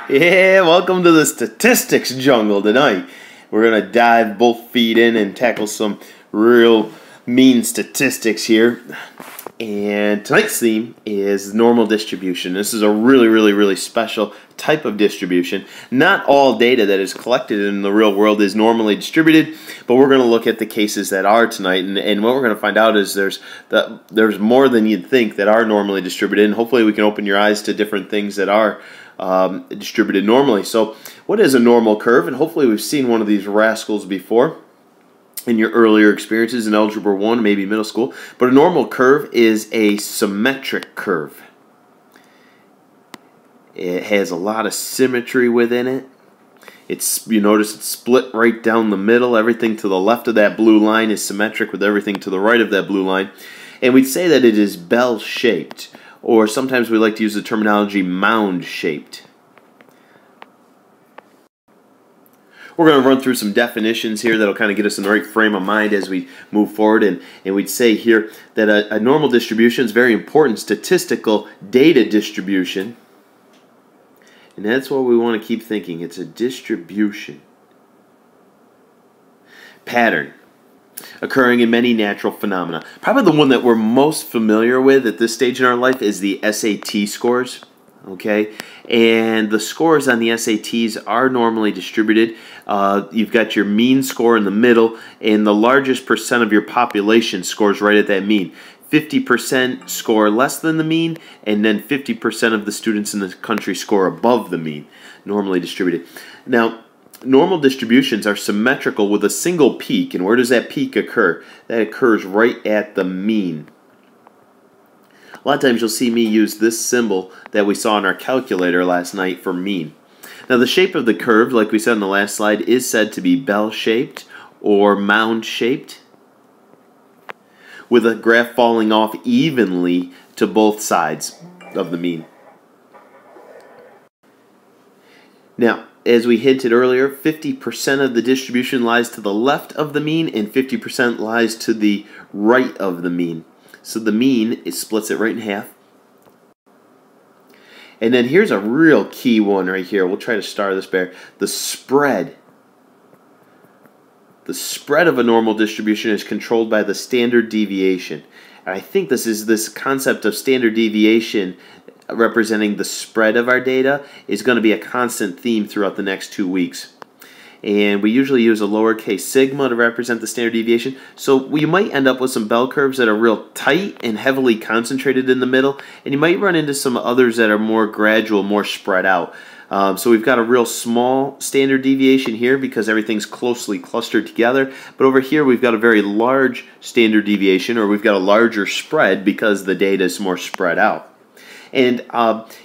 Yeah, welcome to the statistics jungle tonight. We're going to dive both feet in and tackle some real mean statistics here. And tonight's theme is normal distribution. This is a really special type of distribution. Not all data that is collected in the real world is normally distributed, but we're going to look at the cases that are tonight. And what we're going to find out is there's more than you'd think that are normally distributed, and hopefully we can open your eyes to different things that are distributed normally. So what is a normal curve? And hopefully we've seen one of these rascals before in your earlier experiences in Algebra 1, maybe middle school. But a normal curve is a symmetric curve. It has a lot of symmetry within it. You notice it's split right down the middle. Everything to the left of that blue line is symmetric with everything to the right of that blue line. And we'd say that it is bell-shaped, or sometimes we like to use the terminology mound-shaped. We're going to run through some definitions here that'll kind of get us in the right frame of mind as we move forward. And we'd say here that a normal distribution is very important statistical data distribution. And that's what we want to keep thinking. It's a distribution. Pattern. Occurring in many natural phenomena. Probably the one that we're most familiar with at this stage in our life is the SAT scores. Okay, and the scores on the SATs are normally distributed. You've got your mean score in the middle, and the largest percent of your population scores right at that mean. 50% score less than the mean, and then 50% of the students in the country score above the mean, normally distributed. Now, normal distributions are symmetrical with a single peak, and where does that peak occur? That occurs right at the mean. A lot of times you'll see me use this symbol that we saw in our calculator last night for mean. Now the shape of the curve, like we said in the last slide, is said to be bell-shaped or mound-shaped, with a graph falling off evenly to both sides of the mean. Now, as we hinted earlier, 50% of the distribution lies to the left of the mean and 50% lies to the right of the mean. So the mean, splits it right in half. And then here's a real key one right here. We'll try to star this bear. The spread. The spread of a normal distribution is controlled by the standard deviation. And I think this concept of standard deviation representing the spread of our data is going to be a constant theme throughout the next 2 weeks. And we usually use a lowercase sigma to represent the standard deviation. So we might end up with some bell curves that are real tight and heavily concentrated in the middle, and you might run into some others that are more gradual, more spread out. So we've got a real small standard deviation here because everything's closely clustered together. But over here we've got a very large standard deviation, or we've got a larger spread because the data is more spread out. And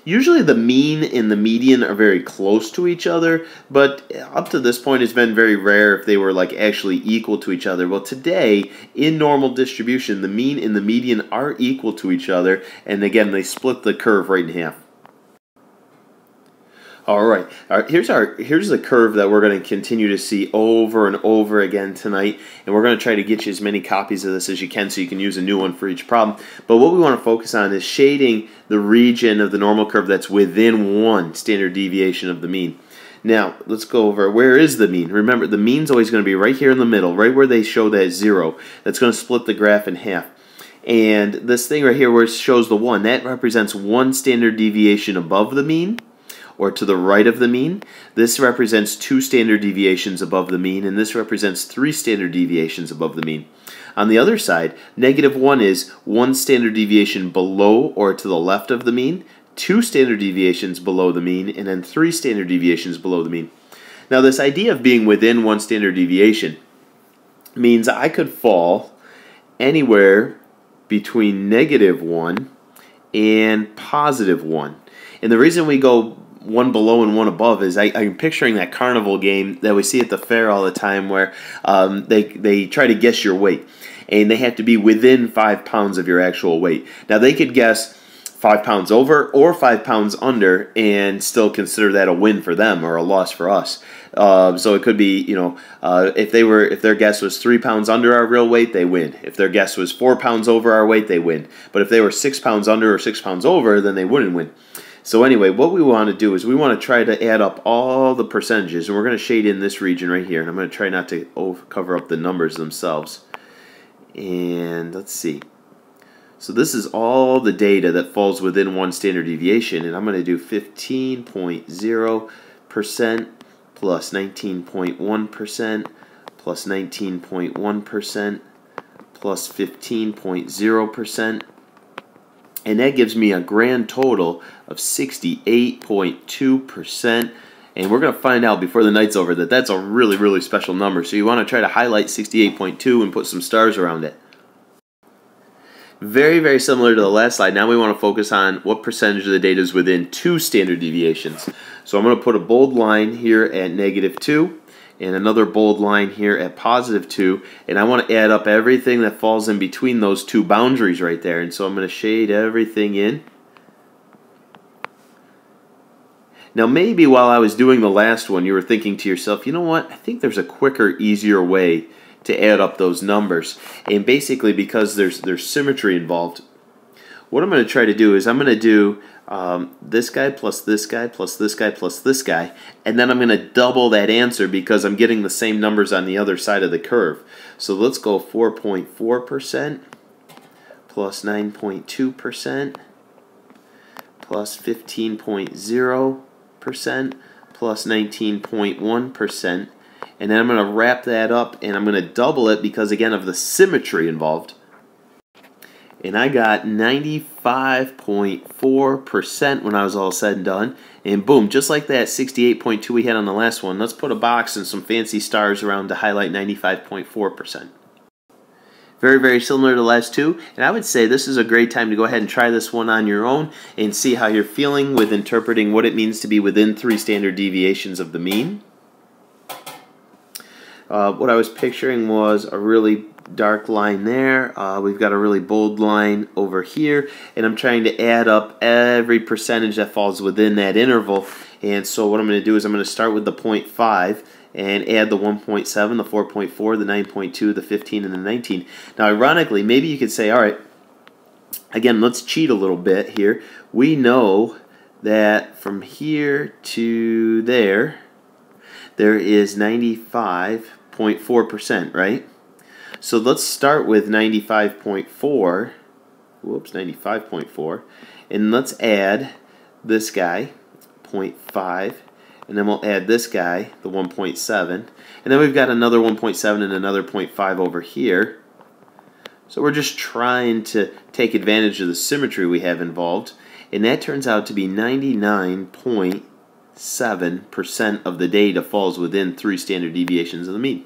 usually the mean and the median are very close to each other, but up to this point it's been very rare if they were like actually equal to each other. Well, today in normal distribution, the mean and the median are equal to each other, and again they split the curve right in half. All right, here's the curve that we're going to continue to see over and over again tonight, and we're going to try to get you as many copies of this as you can so you can use a new one for each problem. But what we want to focus on is shading the region of the normal curve that's within one standard deviation of the mean. Now, let's go over where is the mean. Remember, the mean's always going to be right here in the middle, right where they show that 0. That's going to split the graph in half. And this thing right here where it shows the 1, that represents one standard deviation above the mean, or to the right of the mean. This represents 2 standard deviations above the mean, and this represents 3 standard deviations above the mean. On the other side, -1 is 1 standard deviation below or to the left of the mean, 2 standard deviations below the mean, and then 3 standard deviations below the mean. Now this idea of being within 1 standard deviation means I could fall anywhere between -1 and +1. And the reason we go one below and one above is I'm picturing that carnival game that we see at the fair all the time where they try to guess your weight, and they have to be within 5 pounds of your actual weight. Now they could guess 5 pounds over or 5 pounds under and still consider that a win for them or a loss for us. So it could be, if their guess was 3 pounds under our real weight, they win. If their guess was 4 pounds over our weight, they win. But if they were 6 pounds under or 6 pounds over, then they wouldn't win. So anyway, what we want to do is we want to try to add up all the percentages, and we're going to shade in this region right here, and I'm going to try not to cover up the numbers themselves. And let's see. So this is all the data that falls within one standard deviation, and I'm going to do 15.0% plus 19.1% plus 19.1% plus 15.0%, and that gives me a grand total of 68.2%. And we're going to find out before the night's over that that's a really, really special number. So you want to try to highlight 68.2 and put some stars around it. Very, very similar to the last slide. Now we want to focus on what percentage of the data is within 2 standard deviations. So I'm going to put a bold line here at -2 and another bold line here at +2, and I want to add up everything that falls in between those 2 boundaries right there. And so I'm going to shade everything in. Now maybe while I was doing the last one you were thinking to yourself, you know what, I think there's a quicker, easier way to add up those numbers. And basically because there's symmetry involved, what I'm going to try to do is I'm going to do this guy plus this guy plus this guy plus this guy, and then I'm going to double that answer because I'm getting the same numbers on the other side of the curve. So let's go 4.4% plus 9.2% plus 15.0% plus 19.1%, and then I'm going to wrap that up and I'm going to double it because again of the symmetry involved. And I got 95.4% when I was all said and done. And boom, just like that 68.2 we had on the last one, let's put a box and some fancy stars around to highlight 95.4%. Very, very similar to the last two. And I would say this is a great time to go ahead and try this one on your own and see how you're feeling with interpreting what it means to be within 3 standard deviations of the mean. What I was picturing was a really dark line there. We've got a really bold line over here, and I'm trying to add up every percentage that falls within that interval. And so what I'm going to do is I'm going to start with the 0.5 and add the 1.7, the 4.4, the 9.2, the 15, and the 19. Now ironically, maybe you could say, all right, again, let's cheat a little bit here. We know that from here to there is 95.4%, right? So let's start with 95.4, whoops, 95.4, and let's add this guy, 0.5, and then we'll add this guy, the 1.7, and then we've got another 1.7 and another 0.5 over here. So we're just trying to take advantage of the symmetry we have involved, and that turns out to be 99.7% of the data falls within 3 standard deviations of the mean.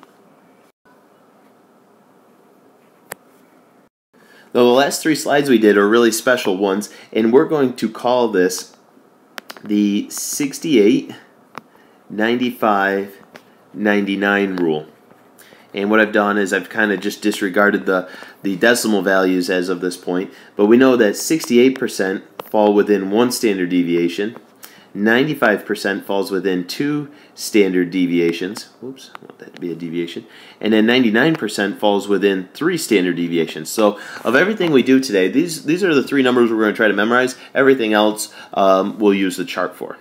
Now, the last 3 slides we did are really special ones, and we're going to call this the 68, 95, 99 rule. And what I've done is I've kind of just disregarded the decimal values as of this point, but we know that 68% fall within 1 standard deviation, 95% falls within 2 standard deviations. Whoops, I want that to be a deviation. And then 99% falls within 3 standard deviations. So of everything we do today, these are the 3 numbers we're going to try to memorize. Everything else we'll use the chart for.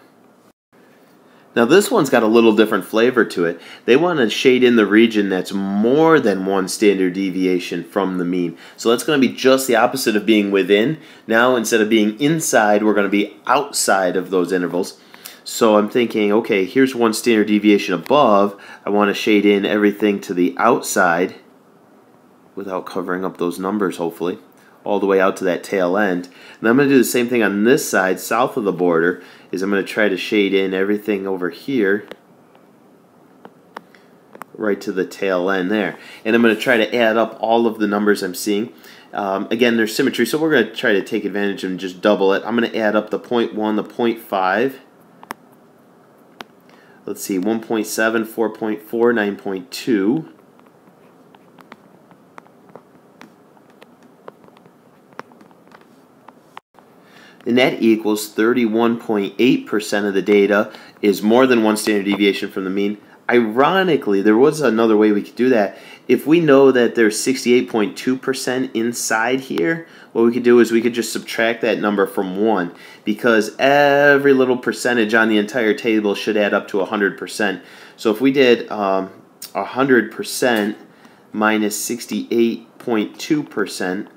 Now this one's got a little different flavor to it. They want to shade in the region that's more than 1 standard deviation from the mean. So that's going to be just the opposite of being within. Now instead of being inside, we're going to be outside of those intervals. So I'm thinking, okay, here's 1 standard deviation above. I want to shade in everything to the outside without covering up those numbers, hopefully, all the way out to that tail end. And I'm going to do the same thing on this side, south of the border, is I'm going to try to shade in everything over here right to the tail end there. And I'm going to try to add up all of the numbers I'm seeing. Again, there's symmetry, so we're going to try to take advantage and just double it. I'm going to add up the 0.1, the 0.5. Let's see, 1.7, 4.4, 9.2. And that equals 31.8% of the data is more than 1 standard deviation from the mean. ironically, there was another way we could do that. If we know that there's 68.2% inside here, what we could do is we could just subtract that number from 1, because every little percentage on the entire table should add up to 100%. So if we did 100% minus 68.2%,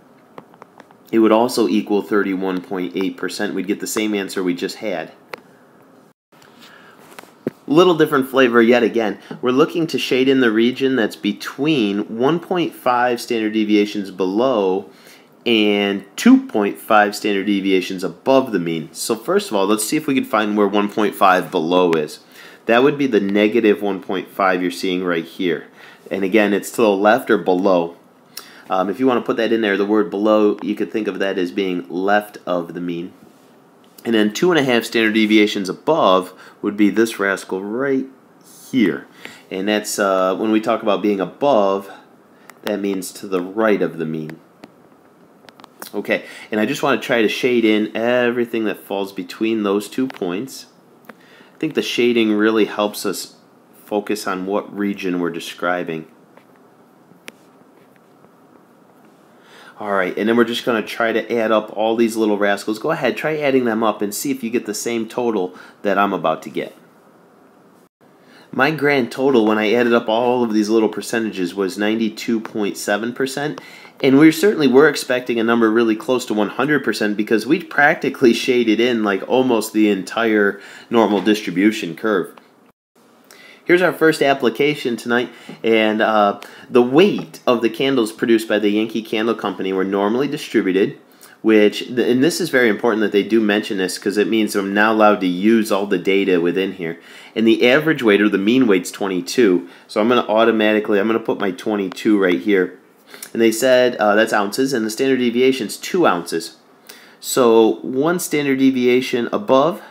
it would also equal 31.8%. We'd get the same answer we just had. Little different flavor yet again. We're looking to shade in the region that's between 1.5 standard deviations below and 2.5 standard deviations above the mean. So first of all, let's see if we can find where 1.5 below is. That would be the negative 1.5 you're seeing right here. And again, it's to the left or below. If you want to put that in there, the word below, you could think of that as being left of the mean. And then 2.5 standard deviations above would be this rascal right here. And that's, when we talk about being above, that means to the right of the mean. Okay, and I just want to try to shade in everything that falls between those 2 points. I think the shading really helps us focus on what region we're describing. Alright, and then we're just going to try to add up all these little rascals. Go ahead, try adding them up and see if you get the same total that I'm about to get. My grand total when I added up all of these little percentages was 92.7%, and we certainly were expecting a number really close to 100% because we practically shaded in like almost the entire normal distribution curve. Here's our first application tonight, and the weight of the candles produced by the Yankee Candle Company were normally distributed, and this is very important that they do mention this because it means I'm now allowed to use all the data within here. And the average weight, or the mean weight's 22, so I'm going to put my 22 right here. And they said that's ounces, and the standard deviation's 2 ounces. So 1 standard deviation above,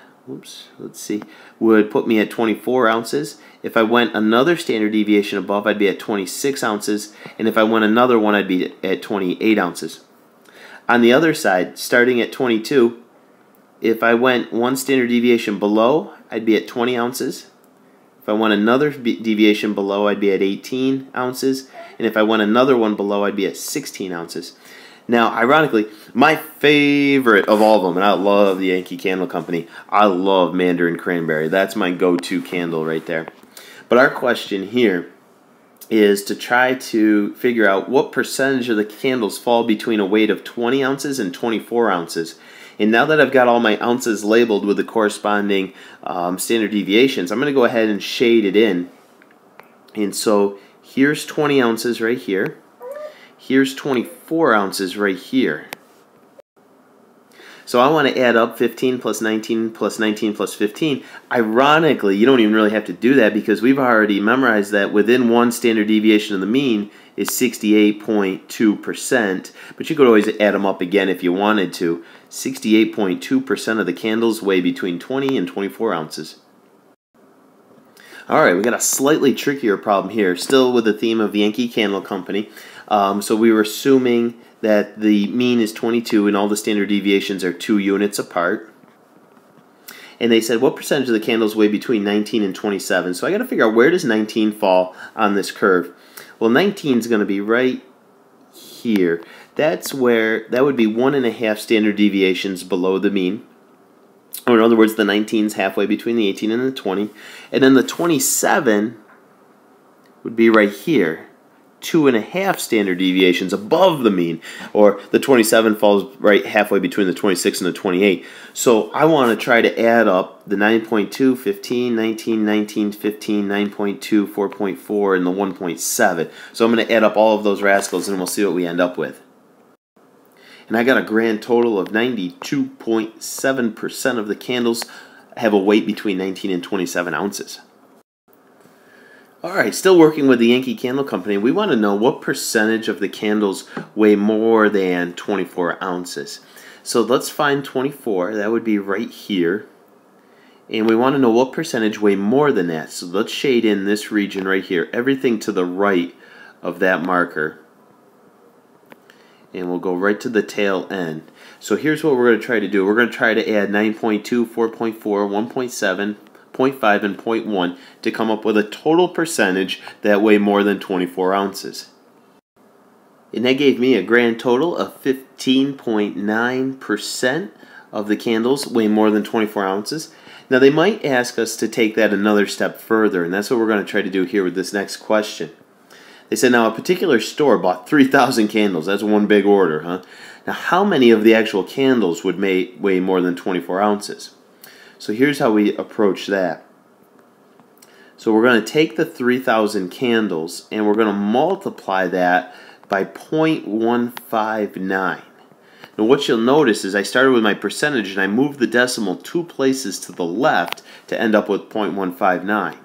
would put me at 24 ounces. If I went another standard deviation above, I'd be at 26 ounces, and if I went another one, I'd be at 28 ounces. On the other side, starting at 22, if I went 1 standard deviation below, I'd be at 20 ounces. If I went another deviation below, I'd be at 18 ounces, and if I went another one below, I'd be at 16 ounces. Now, ironically, my favorite of all of them, and I love the Yankee Candle Company, I love Mandarin Cranberry. That's my go-to candle right there. But our question here is to try to figure out what percentage of the candles fall between a weight of 20 ounces and 24 ounces. And now that I've got all my ounces labeled with the corresponding standard deviations, I'm going to go ahead and shade it in. And so here's 20 ounces right here. Here's 24 ounces right here. So I want to add up 15 plus 19 plus 19 plus 15. Ironically, you don't even really have to do that because we've already memorized that within 1 standard deviation of the mean is 68.2%. But you could always add them up again if you wanted to. 68.2% of the candles weigh between 20 and 24 ounces. Alright, we got a slightly trickier problem here, still with the theme of Yankee Candle Company. So we were assuming that the mean is 22 and all the standard deviations are 2 units apart. And they said, what percentage of the candles weigh between 19 and 27? So I got to figure out, where does 19 fall on this curve? Well, 19 is going to be right here. That would be 1.5 standard deviations below the mean. Or in other words, the 19 is halfway between the 18 and the 20. And then the 27 would be right here. 2.5 standard deviations above the mean, or the 27 falls right halfway between the 26 and the 28. So I want to try to add up the 9.2, 15, 19, 19, 15, 9.2, 4.4, and the 1.7. So I'm going to add up all of those rascals and we'll see what we end up with. And I got a grand total of 92.7% of the candles have a weight between 19 and 27 ounces. Alright, still working with the Yankee Candle Company, we want to know what percentage of the candles weigh more than 24 ounces. So let's find 24, that would be right here. And we want to know what percentage weigh more than that. So let's shade in this region right here, everything to the right of that marker. And we'll go right to the tail end. So here's what we're going to try to do. We're going to try to add 9.2, 4.4, 1.7, 0.5, and 0.1 to come up with a total percentage that weigh more than 24 ounces. And that gave me a grand total of 15.9% of the candles weigh more than 24 ounces. Now they might ask us to take that another step further, and that's what we're going to try to do here with this next question. They said, now a particular store bought 3,000 candles. That's one big order, huh? Now how many of the actual candles would weigh more than 24 ounces? So here's how we approach that. So we're going to take the 3,000 candles and we're going to multiply that by 0.159. Now what you'll notice is I started with my percentage and I moved the decimal 2 places to the left to end up with 0.159.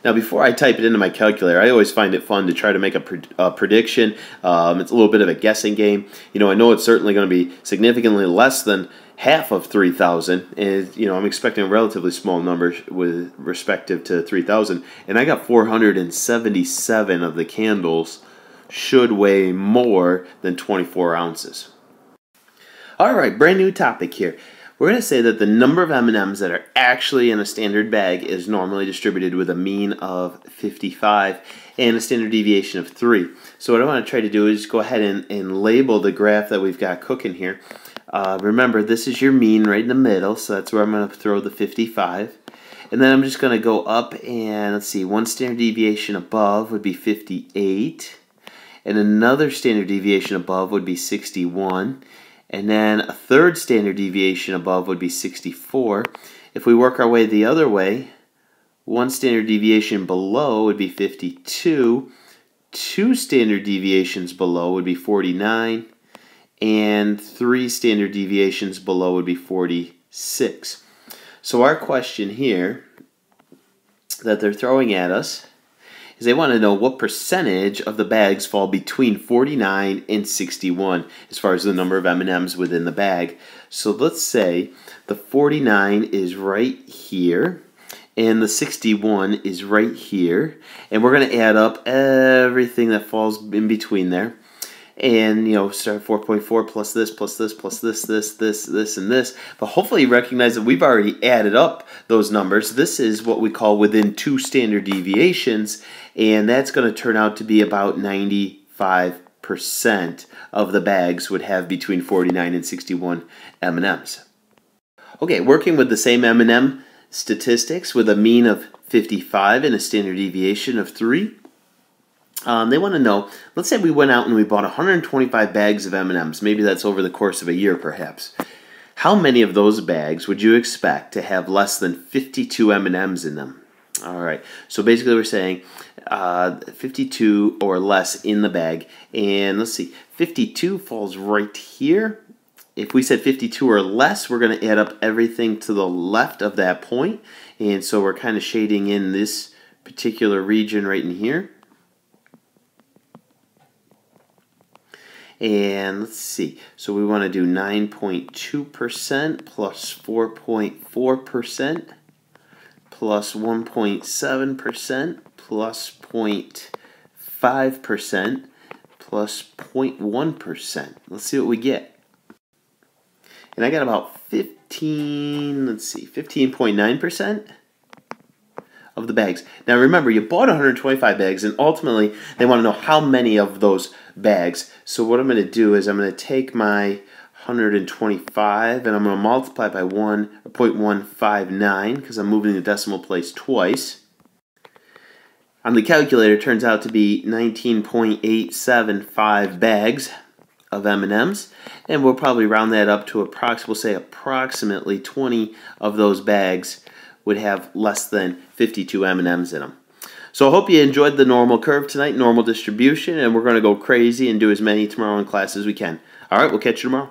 Now before I type it into my calculator, I always find it fun to try to make a prediction. It's a little bit of a guessing game. I know it's certainly going to be significantly less than half of 3,000, and I'm expecting a relatively small number with respective to 3,000, and I got 477 of the candles should weigh more than 24 ounces. Alright, brand new topic here. We're going to say that the number of M&Ms that are actually in a standard bag is normally distributed with a mean of 55 and a standard deviation of 3. So what I want to try to do is go ahead and label the graph that we've got cooking here. Remember, this is your mean right in the middle, so that's where I'm going to throw the 55. And then I'm just going to go up and, let's see, one standard deviation above would be 58. And another standard deviation above would be 61. And then a third standard deviation above would be 64. If we work our way the other way, one standard deviation below would be 52. Two standard deviations below would be 49. And 3 standard deviations below would be 46. So our question here that they're throwing at us is they want to know what percentage of the bags fall between 49 and 61 as far as the number of M&Ms within the bag. So let's say the 49 is right here and the 61 is right here, and we're going to add up everything that falls in between there. And, start 4.4 plus this, plus this, plus this, and this. But hopefully you recognize that we've already added up those numbers. This is what we call within 2 standard deviations, and that's going to turn out to be about 95% of the bags would have between 49 and 61 M&Ms. Okay, working with the same M&M statistics with a mean of 55 and a standard deviation of 3. They want to know, let's say we went out and we bought 125 bags of M&Ms. Maybe that's over the course of a year, perhaps. How many of those bags would you expect to have less than 52 M&Ms in them? All right, so basically we're saying 52 or less in the bag. And let's see, 52 falls right here. If we said 52 or less, we're going to add up everything to the left of that point. And so we're kind of shading in this particular region right in here. And let's see, so we want to do 9.2% plus 4.4% plus 1.7% plus 0.5% plus 0.1%. Let's see what we get. And I got about 15.9% of the bags. Now remember, you bought 125 bags, and ultimately they want to know how many of those bags. So what I'm going to do is I'm going to take my 125 and I'm going to multiply by 0.159 because I'm moving the decimal place twice. On the calculator, it turns out to be 19.875 bags of M&Ms, and we'll probably round that up to approximately 20 of those bags would have less than 52 M&Ms in them. So I hope you enjoyed the normal curve tonight, normal distribution, and we're going to go crazy and do as many tomorrow in class as we can. All right, we'll catch you tomorrow.